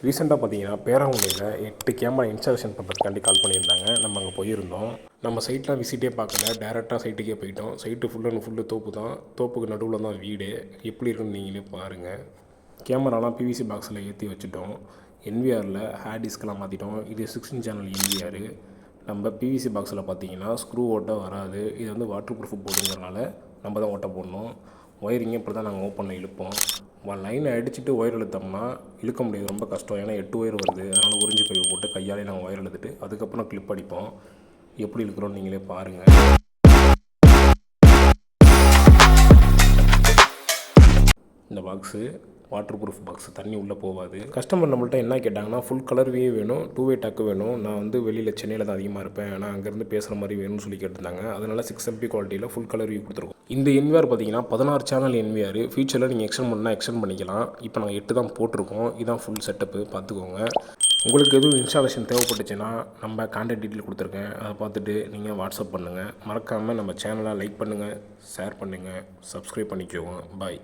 ரீசெண்டாக பார்த்தீங்கன்னா பேராங்குடியில் 8 camera installation பண்ணுறதுக்காண்டி கால் பண்ணியிருந்தாங்க. நம்ம அங்கே போயிருந்தோம். நம்ம சைட்லாம் விசிட்டே பார்க்கல, டேரெக்டாக சைட்டுக்கே போயிட்டோம். சைட்டு ஃபுல் அண்ட் ஃபுல்லு தோப்பு தான். தோப்புக்கு நடுவில் தான் வீடு. எப்படி இருக்குன்னு நீங்களே பாருங்கள். கேமராலாம் பிவிசி பாக்ஸில் ஏற்றி வச்சுட்டோம். என்விஆரில் ஹேர் டிஸ்கெலாம் மாற்றிட்டோம். இது 16 சேனல் என்விஆர். நம்ம பிவிசி பாக்ஸில் பார்த்தீங்கன்னா ஸ்க்ரூ ஓட்ட வராது. இது வந்து வாட்டர் ப்ரூஃப் போடுங்கிறனால நம்ம தான் ஓட்ட போடணும். ஒயரிங்கே இப்படி தான் நாங்கள் ஓப்பனில் இழுப்போம். லைனை அடிச்சுட்டு ஒயர் இழுத்தோம்னா இழுக்க முடியாது, ரொம்ப கஷ்டம். ஏன்னா 8 ஒயர் வருது. அதனால் உறிஞ்சி பைவை போட்டு கையாலே நாங்கள் ஒயர் இழுத்துட்டு அதுக்கப்புறம் கிளிப் அடிப்போம். எப்படி இழுக்கிறோன்னு நீங்களே பாருங்கள். இந்த பாக்ஸு வாட்டர் ப்ரூஃப் பாக்ஸ், தண்ணி உள்ளே போகாது. கஸ்டமர் நம்மள்ட்ட என்ன கேட்டாங்கன்னா ஃபுல் கலர் வியூ வேணும், 2-வே டக்கு வேணும். நான் வந்து வெளியில் சென்னையில் தான் அதிகமாக இருப்பேன், ஆனால் அங்கேருந்து பேசுகிற மாதிரி வேணும்னு சொல்லி கேட்டிருந்தாங்க. அதனால் 6MP குவாலிட்டியில் ஃபுல் கலர் வியூ கொடுத்துருக்கோம். இந்த என்விஆர் பார்த்தீங்கன்னா 16 சேனல் என்விஆர். ஃபியூச்சரில் நீங்கள் எக்ஸ்டெண்ட் பண்ணால் எக்ஸ்டெண்ட் பண்ணிக்கலாம். இப்போ நாங்கள் 8 தான் போட்டிருக்கோம். இதுதான் ஃபுல் செட்டப்பு, பார்த்துக்கோங்க. உங்களுக்கு எதுவும் இன்ஸ்டாலேஷன் தேவைப்பட்டுச்சுன்னா நம்ம கான்டாக்ட் டீட்டெயில் கொடுத்துருக்கேன். அதை பார்த்துட்டு நீங்கள் வாட்ஸ்அப் பண்ணுங்கள். மறக்காமல் நம்ம சேனலை லைக் பண்ணுங்கள், ஷேர் பண்ணுங்கள், சப்ஸ்கிரைப் பண்ணிக்கோங்க. பாய்.